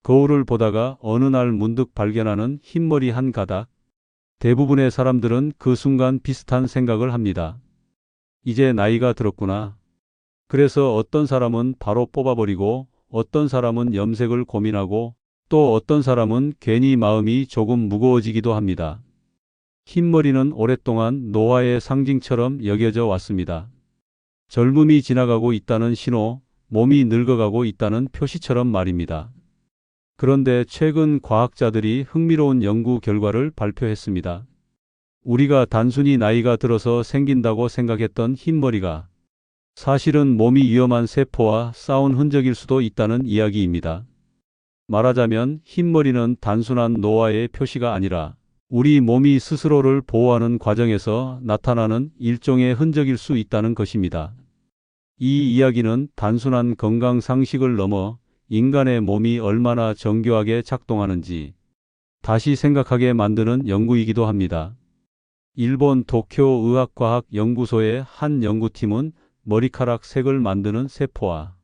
거울을 보다가 어느 날 문득 발견하는 흰머리 한 가닥. 대부분의 사람들은 그 순간 비슷한 생각을 합니다. 이제 나이가 들었구나. 그래서 어떤 사람은 바로 뽑아버리고, 어떤 사람은 염색을 고민하고, 또 어떤 사람은 괜히 마음이 조금 무거워지기도 합니다. 흰머리는 오랫동안 노화의 상징처럼 여겨져 왔습니다. 젊음이 지나가고 있다는 신호, 몸이 늙어가고 있다는 표시처럼 말입니다. 그런데 최근 과학자들이 흥미로운 연구 결과를 발표했습니다. 우리가 단순히 나이가 들어서 생긴다고 생각했던 흰머리가 사실은 몸이 위험한 세포와 싸운 흔적일 수도 있다는 이야기입니다. 말하자면 흰머리는 단순한 노화의 표시가 아니라 우리 몸이 스스로를 보호하는 과정에서 나타나는 일종의 흔적일 수 있다는 것입니다. 이 이야기는 단순한 건강 상식을 넘어 인간의 몸이 얼마나 정교하게 작동하는지 다시 생각하게 만드는 연구이기도 합니다. 일본 도쿄 의학과학 연구소의 한 연구팀은 머리카락 색을 만드는 세포와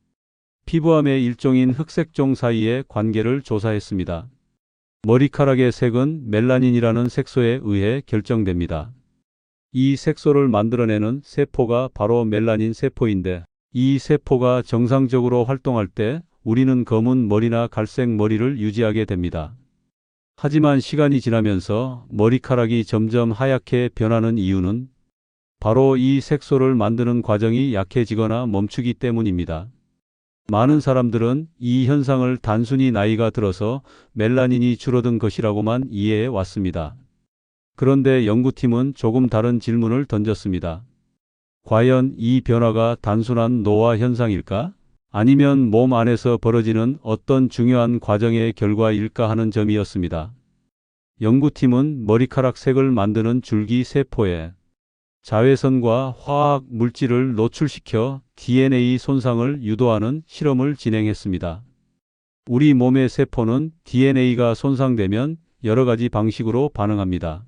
피부암의 일종인 흑색종 사이의 관계를 조사했습니다. 머리카락의 색은 멜라닌이라는 색소에 의해 결정됩니다. 이 색소를 만들어내는 세포가 바로 멜라닌 세포인데, 이 세포가 정상적으로 활동할 때 우리는 검은 머리나 갈색 머리를 유지하게 됩니다. 하지만 시간이 지나면서 머리카락이 점점 하얗게 변하는 이유는 바로 이 색소를 만드는 과정이 약해지거나 멈추기 때문입니다. 많은 사람들은 이 현상을 단순히 나이가 들어서 멜라닌이 줄어든 것이라고만 이해해 왔습니다. 그런데 연구팀은 조금 다른 질문을 던졌습니다. 과연 이 변화가 단순한 노화 현상일까? 아니면 몸 안에서 벌어지는 어떤 중요한 과정의 결과일까 하는 점이었습니다. 연구팀은 머리카락 색을 만드는 줄기 세포에 자외선과 화학 물질을 노출시켜 DNA 손상을 유도하는 실험을 진행했습니다. 우리 몸의 세포는 DNA가 손상되면 여러 가지 방식으로 반응합니다.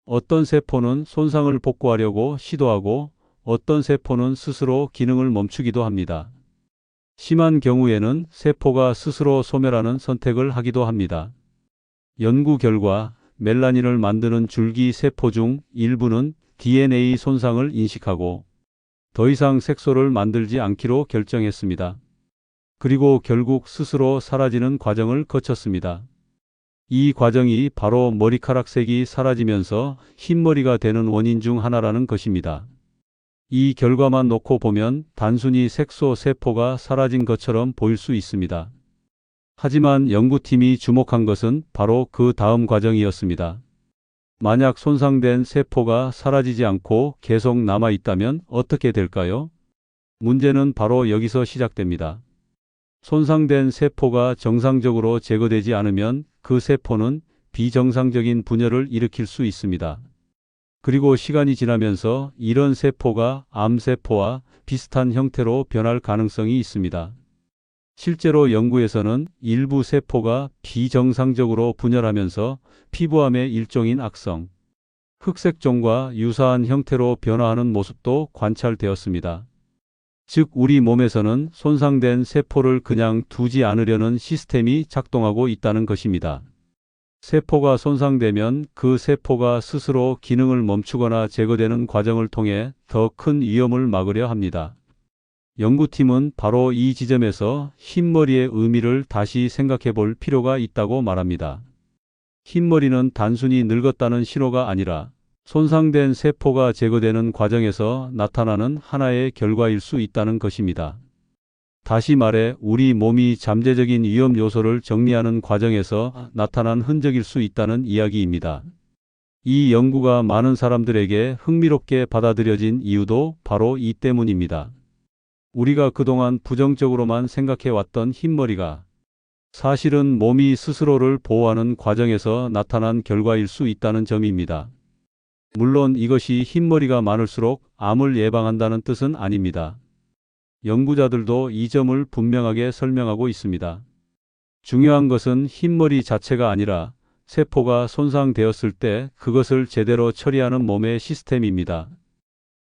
어떤 세포는 손상을 복구하려고 시도하고, 어떤 세포는 스스로 기능을 멈추기도 합니다. 심한 경우에는 세포가 스스로 소멸하는 선택을 하기도 합니다. 연구 결과 멜라닌을 만드는 줄기 세포 중 일부는 DNA 손상을 인식하고 더 이상 색소를 만들지 않기로 결정했습니다. 그리고 결국 스스로 사라지는 과정을 거쳤습니다. 이 과정이 바로 머리카락 색이 사라지면서 흰머리가 되는 원인 중 하나라는 것입니다. 이 결과만 놓고 보면 단순히 색소 세포가 사라진 것처럼 보일 수 있습니다. 하지만 연구팀이 주목한 것은 바로 그 다음 과정이었습니다. 만약 손상된 세포가 사라지지 않고 계속 남아있다면 어떻게 될까요? 문제는 바로 여기서 시작됩니다. 손상된 세포가 정상적으로 제거되지 않으면 그 세포는 비정상적인 분열을 일으킬 수 있습니다. 그리고 시간이 지나면서 이런 세포가 암세포와 비슷한 형태로 변할 가능성이 있습니다. 실제로 연구에서는 일부 세포가 비정상적으로 분열하면서 피부암의 일종인 악성, 흑색종과 유사한 형태로 변화하는 모습도 관찰되었습니다. 즉, 우리 몸에서는 손상된 세포를 그냥 두지 않으려는 시스템이 작동하고 있다는 것입니다. 세포가 손상되면 그 세포가 스스로 기능을 멈추거나 제거되는 과정을 통해 더 큰 위험을 막으려 합니다. 연구팀은 바로 이 지점에서 흰머리의 의미를 다시 생각해 볼 필요가 있다고 말합니다. 흰머리는 단순히 늙었다는 신호가 아니라 손상된 세포가 제거되는 과정에서 나타나는 하나의 결과일 수 있다는 것입니다. 다시 말해 우리 몸이 잠재적인 위험 요소를 정리하는 과정에서 나타난 흔적일 수 있다는 이야기입니다. 이 연구가 많은 사람들에게 흥미롭게 받아들여진 이유도 바로 이 때문입니다. 우리가 그동안 부정적으로만 생각해왔던 흰머리가 사실은 몸이 스스로를 보호하는 과정에서 나타난 결과일 수 있다는 점입니다. 물론 이것이 흰머리가 많을수록 암을 예방한다는 뜻은 아닙니다. 연구자들도 이 점을 분명하게 설명하고 있습니다. 중요한 것은 흰머리 자체가 아니라 세포가 손상되었을 때 그것을 제대로 처리하는 몸의 시스템입니다.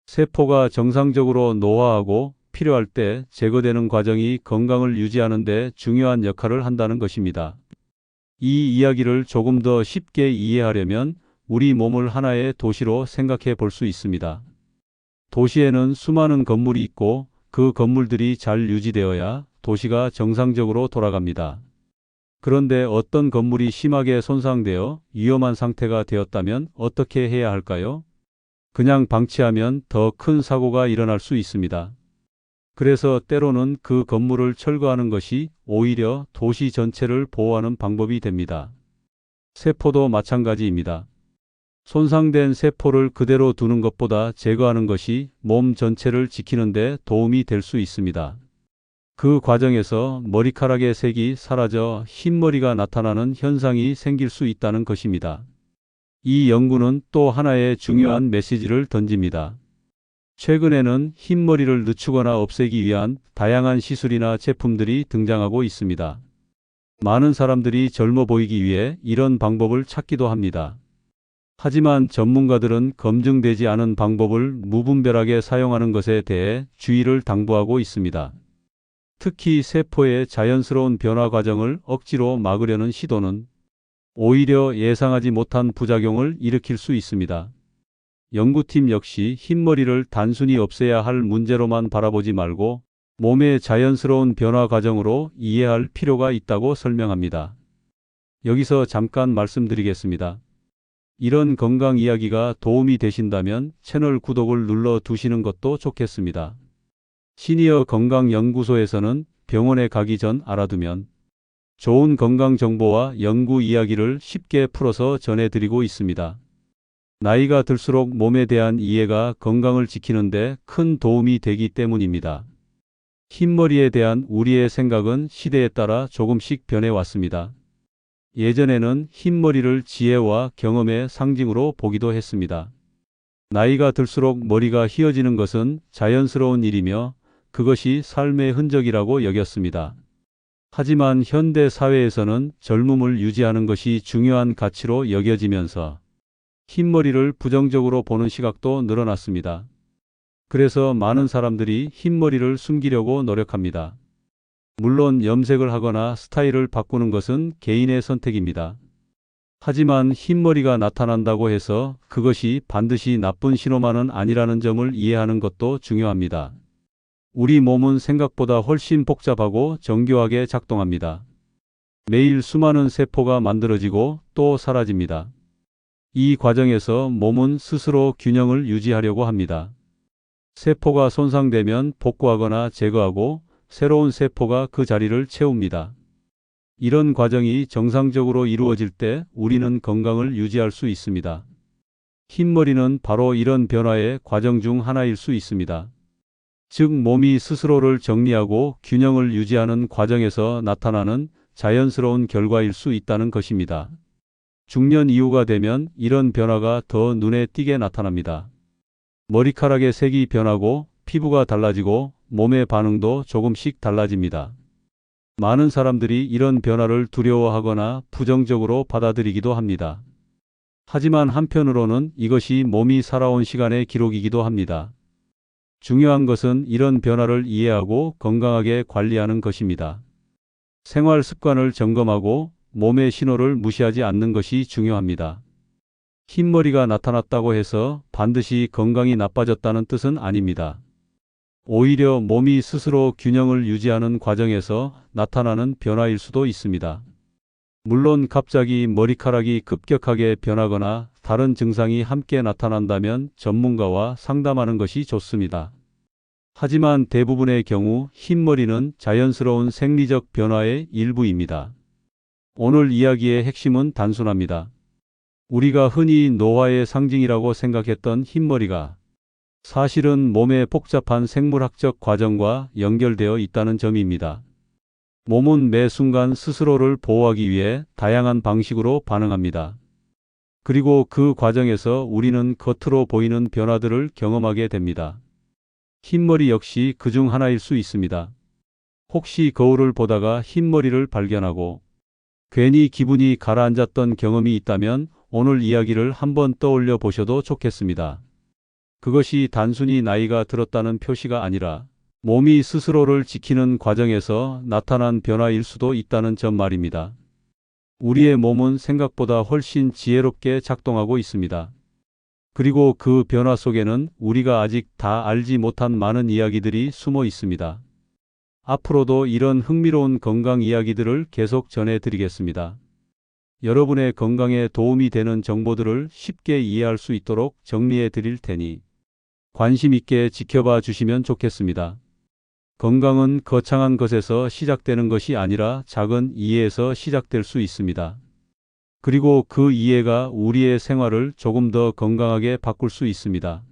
세포가 정상적으로 노화하고 필요할 때 제거되는 과정이 건강을 유지하는 데 중요한 역할을 한다는 것입니다. 이 이야기를 조금 더 쉽게 이해하려면 우리 몸을 하나의 도시로 생각해 볼 수 있습니다. 도시에는 수많은 건물이 있고 그 건물들이 잘 유지되어야 도시가 정상적으로 돌아갑니다. 그런데 어떤 건물이 심하게 손상되어 위험한 상태가 되었다면 어떻게 해야 할까요? 그냥 방치하면 더 큰 사고가 일어날 수 있습니다. 그래서 때로는 그 건물을 철거하는 것이 오히려 도시 전체를 보호하는 방법이 됩니다. 세포도 마찬가지입니다. 손상된 세포를 그대로 두는 것보다 제거하는 것이 몸 전체를 지키는 데 도움이 될 수 있습니다. 그 과정에서 머리카락의 색이 사라져 흰머리가 나타나는 현상이 생길 수 있다는 것입니다. 이 연구는 또 하나의 중요한 메시지를 던집니다. 최근에는 흰머리를 늦추거나 없애기 위한 다양한 시술이나 제품들이 등장하고 있습니다. 많은 사람들이 젊어 보이기 위해 이런 방법을 찾기도 합니다. 하지만 전문가들은 검증되지 않은 방법을 무분별하게 사용하는 것에 대해 주의를 당부하고 있습니다. 특히 세포의 자연스러운 변화 과정을 억지로 막으려는 시도는 오히려 예상하지 못한 부작용을 일으킬 수 있습니다. 연구팀 역시 흰머리를 단순히 없애야 할 문제로만 바라보지 말고 몸의 자연스러운 변화 과정으로 이해할 필요가 있다고 설명합니다. 여기서 잠깐 말씀드리겠습니다. 이런 건강 이야기가 도움이 되신다면 채널 구독을 눌러 두시는 것도 좋겠습니다. 시니어 건강연구소에서는 병원에 가기 전 알아두면 좋은 건강 정보와 연구 이야기를 쉽게 풀어서 전해드리고 있습니다. 나이가 들수록 몸에 대한 이해가 건강을 지키는 데 큰 도움이 되기 때문입니다. 흰머리에 대한 우리의 생각은 시대에 따라 조금씩 변해왔습니다. 예전에는 흰머리를 지혜와 경험의 상징으로 보기도 했습니다. 나이가 들수록 머리가 휘어지는 것은 자연스러운 일이며 그것이 삶의 흔적이라고 여겼습니다. 하지만 현대 사회에서는 젊음을 유지하는 것이 중요한 가치로 여겨지면서 흰머리를 부정적으로 보는 시각도 늘어났습니다. 그래서 많은 사람들이 흰머리를 숨기려고 노력합니다. 물론 염색을 하거나 스타일을 바꾸는 것은 개인의 선택입니다. 하지만 흰머리가 나타난다고 해서 그것이 반드시 나쁜 신호만은 아니라는 점을 이해하는 것도 중요합니다. 우리 몸은 생각보다 훨씬 복잡하고 정교하게 작동합니다. 매일 수많은 세포가 만들어지고 또 사라집니다. 이 과정에서 몸은 스스로 균형을 유지하려고 합니다. 세포가 손상되면 복구하거나 제거하고 새로운 세포가 그 자리를 채웁니다. 이런 과정이 정상적으로 이루어질 때 우리는 건강을 유지할 수 있습니다. 흰머리는 바로 이런 변화의 과정 중 하나일 수 있습니다. 즉 몸이 스스로를 정리하고 균형을 유지하는 과정에서 나타나는 자연스러운 결과일 수 있다는 것입니다. 중년 이후가 되면 이런 변화가 더 눈에 띄게 나타납니다. 머리카락의 색이 변하고 피부가 달라지고 몸의 반응도 조금씩 달라집니다. 많은 사람들이 이런 변화를 두려워하거나 부정적으로 받아들이기도 합니다. 하지만 한편으로는 이것이 몸이 살아온 시간의 기록이기도 합니다. 중요한 것은 이런 변화를 이해하고 건강하게 관리하는 것입니다. 생활 습관을 점검하고 몸의 신호를 무시하지 않는 것이 중요합니다. 흰머리가 나타났다고 해서 반드시 건강이 나빠졌다는 뜻은 아닙니다. 오히려 몸이 스스로 균형을 유지하는 과정에서 나타나는 변화일 수도 있습니다. 물론 갑자기 머리카락이 급격하게 변하거나 다른 증상이 함께 나타난다면 전문가와 상담하는 것이 좋습니다. 하지만 대부분의 경우 흰머리는 자연스러운 생리적 변화의 일부입니다. 오늘 이야기의 핵심은 단순합니다. 우리가 흔히 노화의 상징이라고 생각했던 흰머리가 사실은 몸의 복잡한 생물학적 과정과 연결되어 있다는 점입니다. 몸은 매 순간 스스로를 보호하기 위해 다양한 방식으로 반응합니다. 그리고 그 과정에서 우리는 겉으로 보이는 변화들을 경험하게 됩니다. 흰머리 역시 그중 하나일 수 있습니다. 혹시 거울을 보다가 흰머리를 발견하고 괜히 기분이 가라앉았던 경험이 있다면 오늘 이야기를 한번 떠올려 보셔도 좋겠습니다. 그것이 단순히 나이가 들었다는 표시가 아니라 몸이 스스로를 지키는 과정에서 나타난 변화일 수도 있다는 점 말입니다. 우리의 몸은 생각보다 훨씬 지혜롭게 작동하고 있습니다. 그리고 그 변화 속에는 우리가 아직 다 알지 못한 많은 이야기들이 숨어 있습니다. 앞으로도 이런 흥미로운 건강 이야기들을 계속 전해드리겠습니다. 여러분의 건강에 도움이 되는 정보들을 쉽게 이해할 수 있도록 정리해 드릴 테니 관심 있게 지켜봐 주시면 좋겠습니다. 건강은 거창한 것에서 시작되는 것이 아니라 작은 이해에서 시작될 수 있습니다. 그리고 그 이해가 우리의 생활을 조금 더 건강하게 바꿀 수 있습니다.